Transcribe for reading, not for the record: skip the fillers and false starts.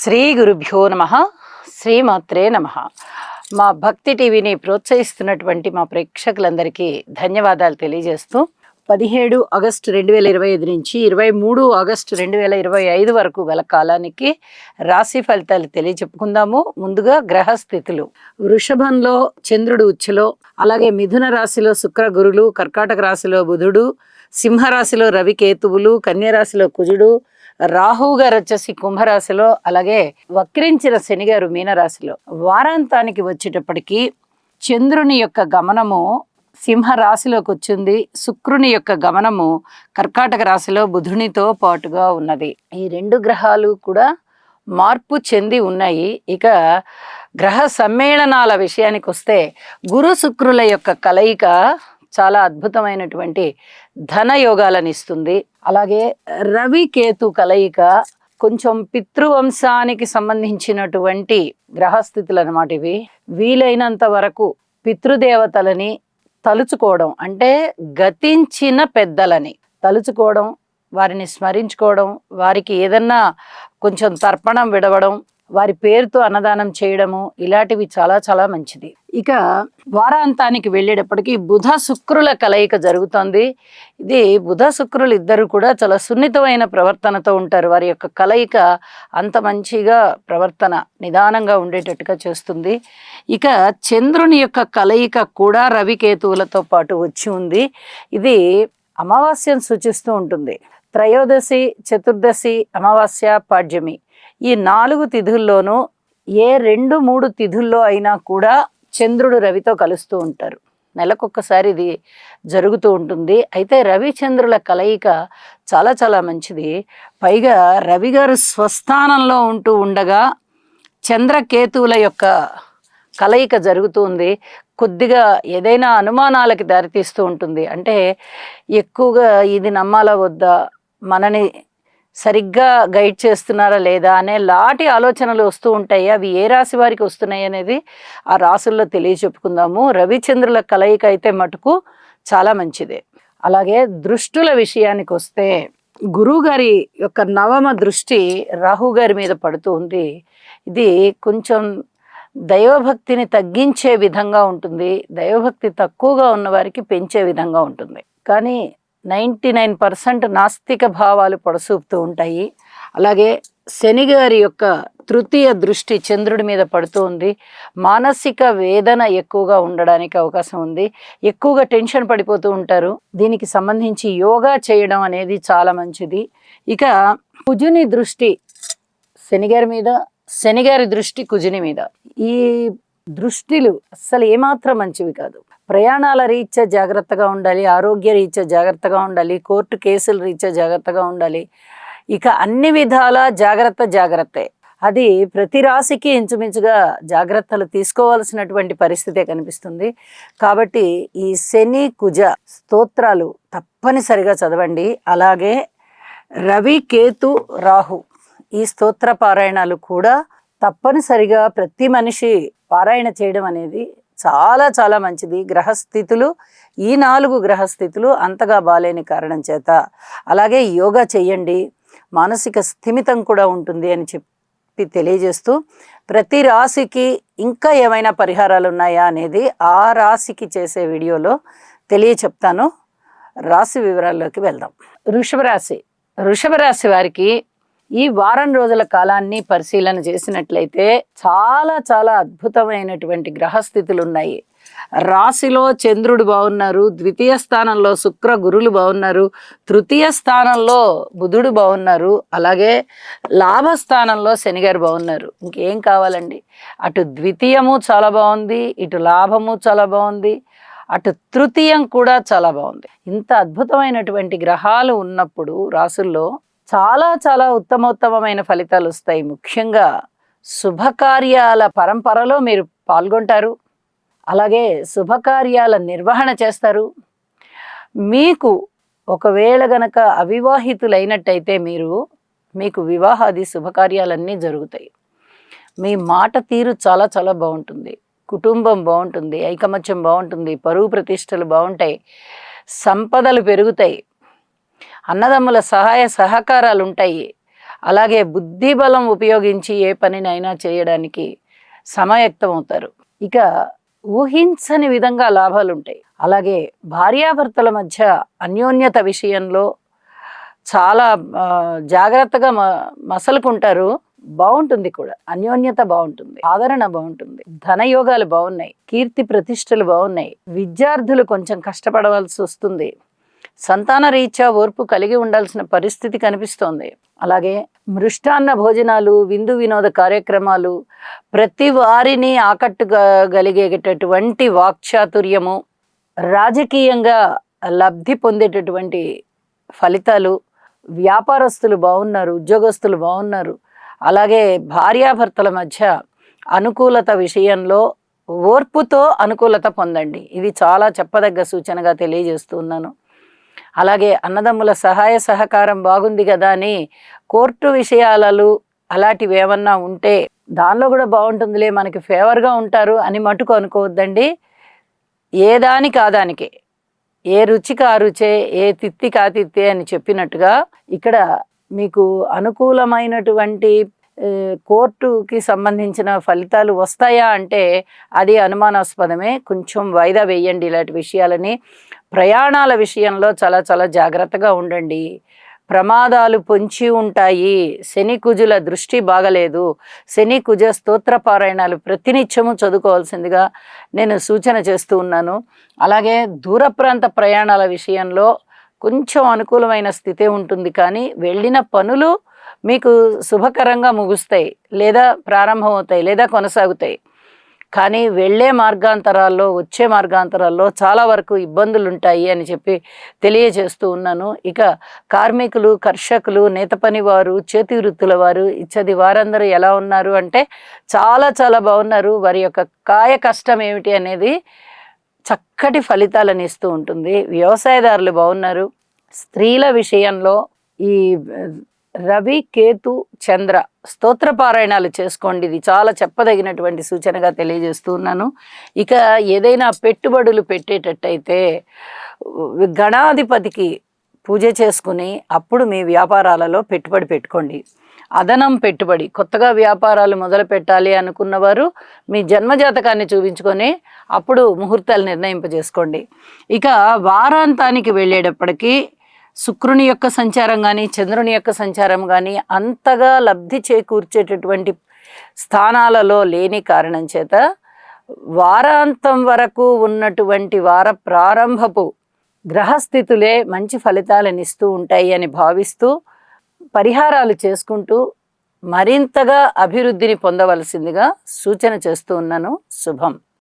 శ్రీ గురుభ్యో నమ. శ్రీమాత్రే నమ. మా భక్తి టీవీని ప్రోత్సహిస్తున్నటువంటి మా ప్రేక్షకులందరికీ ధన్యవాదాలు తెలియజేస్తూ 17 ఆగస్టు 2025 నుంచి 23 ఆగస్టు 2025 వరకు గల కాలానికి రాశి ఫలితాలు తెలియచెప్పుకుందాము. ముందుగా గ్రహస్థితులు. వృషభంలో చంద్రుడు ఉచ్చులో, అలాగే మిథున రాశిలో శుక్ర గురులు, కర్కాటక రాశిలో బుధుడు, సింహరాశిలో రవి కేతువులు, కన్యరాశిలో కుజుడు, రాహువు గారు వచ్చేసి కుంభరాశిలో, అలాగే వక్రించిన శని గారు మీనరాశిలో. వారాంతానికి వచ్చేటప్పటికి చంద్రుని యొక్క గమనము సింహరాశిలోకి వచ్చింది. శుక్రుని యొక్క గమనము కర్కాటక రాశిలో బుధునితో పాటుగా ఉన్నది. ఈ రెండు గ్రహాలు కూడా మార్పు చెంది ఉన్నాయి. ఇక గ్రహ సమ్మేళనాల విషయానికి వస్తే గురు శుక్రుల యొక్క కలయిక చాలా అద్భుతమైనటువంటి ధన యోగాలను ఇస్తుంది. అలాగే రవి కేతు కలయిక కొంచెం పితృవంశానికి సంబంధించినటువంటి గ్రహస్థితులు అన్నమాట ఇవి. వీలైనంత వరకు పితృదేవతలని తలుచుకోవడం, అంటే గతించిన పెద్దలని తలుచుకోవడం, వారిని స్మరించుకోవడం, వారికి ఏదన్నా కొంచెం తర్పణం విడవడం, వారి పేరుతో అన్నదానం చేయడము, ఇలాంటివి చాలా చాలా మంచిది. ఇక వారాంతానికి వెళ్ళేటప్పటికి బుధ శుక్రుల కలయిక జరుగుతుంది. ఇది బుధ శుక్రులు ఇద్దరు కూడా చాలా సున్నితమైన ప్రవర్తనతో ఉంటారు. వారి యొక్క కలయిక అంత మంచిగా ప్రవర్తన నిదానంగా ఉండేటట్టుగా చేస్తుంది. ఇక చంద్రుని యొక్క కలయిక కూడా రవికేతువులతో పాటు వచ్చి ఉంది. ఇది అమావాస్యను సూచిస్తూ ఉంటుంది. త్రయోదశి, చతుర్దశి, అమావాస్య, పాడ్యమి ఈ 4 తిథుల్లోనూ ఏ 2-3 తిథుల్లో అయినా కూడా చంద్రుడు రవితో కలుస్తూ ఉంటారు. నెలకొక్కసారి ఇది జరుగుతూ ఉంటుంది. అయితే రవిచంద్రుల కలయిక చాలా చాలా మంచిది. పైగా రవి గారు స్వస్థానంలో ఉంటూ ఉండగా చంద్రకేతువుల యొక్క కలయిక జరుగుతుంది. కొద్దిగా ఏదైనా అనుమానాలకి దారితీస్తూ ఉంటుంది. అంటే ఎక్కువగా ఇది నమ్మాలా వద్దా, మనని సరిగ్గా గైడ్ చేస్తున్నారా లేదా అనే లాంటి ఆలోచనలు వస్తూ ఉంటాయి. అవి ఏ రాశి వారికి వస్తున్నాయి అనేది ఆ రాశుల్లో తెలియచెప్పుకుందాము. రవిచంద్రుల కలయిక అయితే మటుకు చాలా మంచిదే. అలాగే దృష్టుల విషయానికి వస్తే గురువు గారి యొక్క 9వ దృష్టి రాహు గారి మీద పడుతూ ఉంది. ఇది కొంచెం దైవభక్తిని తగ్గించే విధంగా ఉంటుంది. దైవభక్తి తక్కువగా ఉన్న వారికి పెంచే విధంగా ఉంటుంది. కానీ 99% నాస్తిక భావాలు పొడసూపుతూ ఉంటాయి. అలాగే శని గారి యొక్క 3వ దృష్టి చంద్రుడి మీద పడుతూ ఉంది. మానసిక వేదన ఎక్కువగా ఉండడానికి అవకాశం ఉంది. ఎక్కువగా టెన్షన్ పడిపోతూ ఉంటారు. దీనికి సంబంధించి యోగా చేయడం అనేది చాలా మంచిది. ఇక కుజుని దృష్టి శని గారి మీద, శని గారి దృష్టి కుజుని మీద. ఈ దృష్టిలు అస్సలు ఏమాత్రం మంచివి కాదు. ప్రయాణాల రీత్యా జాగ్రత్తగా ఉండాలి, ఆరోగ్య రీత్యా జాగ్రత్తగా ఉండాలి, కోర్టు కేసుల రీత్యా జాగ్రత్తగా ఉండాలి. ఇక అన్ని విధాల జాగ్రత్తే. అది ప్రతి రాశికి ఇంచుమించుగా జాగ్రత్తలు తీసుకోవాల్సినటువంటి పరిస్థితే కనిపిస్తుంది. కాబట్టి ఈ శని కుజ స్తోత్రాలు తప్పనిసరిగా చదవండి. అలాగే రవి కేతు రాహు ఈ స్తోత్ర పారాయణాలు కూడా తప్పనిసరిగా ప్రతి మనిషి పారాయణ చేయడం అనేది చాలా చాలా మంచిది. గ్రహస్థితులు ఈ 4 గ్రహస్థితులు అంతగా బాలేని కారణం చేత. అలాగే యోగా చెయ్యండి, మానసిక స్థిమితం కూడా ఉంటుంది అని చెప్పి తెలియజేస్తూ, ప్రతి రాశికి ఇంకా ఏమైనా పరిహారాలు ఉన్నాయా అనేది ఆ రాశికి చేసే వీడియోలో చెప్తాను. రాశి వివరాల్లోకి వెళ్దాం. వృషభ రాశి వారికి ఈ వారం రోజుల కాలాన్ని పరిశీలన చేసినట్లయితే చాలా చాలా అద్భుతమైనటువంటి గ్రహస్థితులు ఉన్నాయి. రాశిలో చంద్రుడు బాగున్నారు, 2వ స్థానంలో శుక్ర గురులు బాగున్నారు, 3వ స్థానంలో బుధుడు బాగున్నారు, అలాగే లాభస్థానంలో శనిగారు బాగున్నారు. ఇంకేం కావాలండి? అటు ద్వితీయము చాలా బాగుంది, ఇటు లాభము చాలా బాగుంది, అటు తృతీయం కూడా చాలా బాగుంది. ఇంత అద్భుతమైనటువంటి గ్రహాలు ఉన్నప్పుడు రాసుల్లో చాలా చాలా ఉత్తమోత్తమైన ఫలితాలు వస్తాయి. ముఖ్యంగా శుభకార్యాల పరంపరలో మీరు పాల్గొంటారు. అలాగే శుభకార్యాల నిర్వహణ చేస్తారు. మీకు ఒకవేళ గనక అవివాహితులైనట్టయితే మీకు వివాహాది శుభకార్యాలన్నీ జరుగుతాయి. మీ మాట తీరు చాలా చాలా బాగుంటుంది. కుటుంబం బాగుంటుంది, ఐకమత్యం బాగుంటుంది, పరువు ప్రతిష్టలు బాగుంటాయి, సంపదలు పెరుగుతాయి, అన్నదమ్ముల సహాయ సహకారాలు ఉంటాయి. అలాగే బుద్ధి బలం ఉపయోగించి ఏ పనినైనా చేయడానికి సమాయత్తం అవుతారు. ఇక ఊహించని విధంగా లాభాలుంటాయి. అలాగే భార్యాభర్తల మధ్య అన్యోన్యత విషయంలో చాలా జాగ్రత్తగా మసలుకుంటారు. బావుంటుంది కూడా. అన్యోన్యత బావుంటుంది. ఆదరణ బావుంటుంది. ధనయోగాలు బావున్నాయి. కీర్తి ప్రతిష్టలు బావున్నాయి. విద్యార్థులు కొంచెం కష్టపడవలసి వస్తుంది. సంతాన రీత్యా ఓర్పు కలిగి ఉండాల్సిన పరిస్థితి కనిపిస్తోంది. అలాగే మృష్టాన్న భోజనాలు, విందు వినోద కార్యక్రమాలు, ప్రతి వారిని ఆకట్టుగలిగేటటువంటి వాక్చాతుర్యము, రాజకీయంగా లబ్ధి పొందేటటువంటి ఫలితాలు, వ్యాపారస్తులు బాగున్నారు, ఉద్యోగస్తులు బాగున్నారు. అలాగే భార్యాభర్తల మధ్య అనుకూలత విషయంలో ఓర్పుతో అనుకూలత పొందండి. ఇది చాలా చెప్పదగ్గ సూచనగా తెలియజేస్తున్నాను. అలాగే అన్నదమ్ముల సహాయ సహకారం బాగుంది కదా అని కోర్టు విషయాలు అలాంటివి ఏమన్నా ఉంటే దానిలో కూడా బాగుంటుందిలే, మనకి ఫేవర్గా ఉంటారు అని మటుకు అనుకోవద్దండి. ఏ దానికి ఆ దానికే, ఏ రుచికి ఆ రుచే, ఏ తిత్తికి ఆ తిత్తే అని చెప్పినట్టుగా ఇక్కడ మీకు అనుకూలమైనటువంటి కోర్టుకి సంబంధించిన ఫలితాలు వస్తాయా అంటే అది అనుమానాస్పదమే. కొంచెం వాయిదా వేయండి ఇలాంటి విషయాలని. ప్రయాణాల విషయంలో చాలా చాలా జాగ్రత్తగా ఉండండి. ప్రమాదాలు పొంచి ఉంటాయి. శని కుజుల దృష్టి బాగలేదు. శని కుజ స్తోత్ర పారాయణాలు ప్రతినిత్యము చదువుకోవాల్సిందిగా నేను సూచన చేస్తూ ఉన్నాను. అలాగే దూర ప్రాంత ప్రయాణాల విషయంలో కొంచెం అనుకూలమైన స్థితే ఉంటుంది, కానీ వెళ్ళిన పనులు మీకు శుభకరంగా ముగుస్తాయి, లేదా ప్రారంభమవుతాయి, లేదా కొనసాగుతాయి. కానీ వెళ్ళే మార్గాంతరాల్లో, వచ్చే మార్గాంతరాల్లో చాలా వరకు ఇబ్బందులు ఉంటాయి అని చెప్పి తెలియజేస్తూ ఉన్నాను. ఇక కార్మికులు, కర్షకులు, నేత పని వారు, చేతి వృత్తుల వారు ఇచ్చది వారందరూ ఎలా ఉన్నారు అంటే చాలా చాలా బాగున్నారు. వారి యొక్క కాయ కష్టం ఏమిటి అనేది చక్కటి ఫలితాలను ఇస్తూ ఉంటుంది. వ్యవసాయదారులు బాగున్నారు. స్త్రీల విషయంలో ఈ రవి, కేతు, చంద్ర స్తోత్ర పారాయణాలు చేసుకోండి. ఇది చాలా చెప్పదగినటువంటి సూచనగా తెలియజేస్తున్నాను. ఇక ఏదైనా పెట్టుబడులు పెట్టేటట్టయితే గణాధిపతికి పూజ చేసుకుని అప్పుడు మీ వ్యాపారాలలో పెట్టుబడి పెట్టుకోండి. అదనం పెట్టుబడి, కొత్తగా వ్యాపారాలు మొదలు పెట్టాలి అనుకున్నవారు మీ జన్మజాతకాన్ని చూపించుకొని అప్పుడు ముహూర్తాలు నిర్ణయింపజేసుకోండి. ఇక వారాంతానికి వెళ్ళేటప్పటికీ శుక్రుని యొక్క సంచారం కానీ, చంద్రుని యొక్క సంచారం కానీ అంతగా లబ్ధి చేకూర్చేటటువంటి స్థానాలలో లేని కారణం చేత వారాంతం వరకు ఉన్నటువంటి వార ప్రారంభపు గ్రహస్థితులే మంచి ఫలితాలను ఇస్తూ ఉంటాయి అని భావిస్తూ పరిహారాలు చేసుకుంటూ మరింతగా అభివృద్ధిని పొందవలసిందిగా సూచన చేస్తూ ఉన్నాను. శుభం.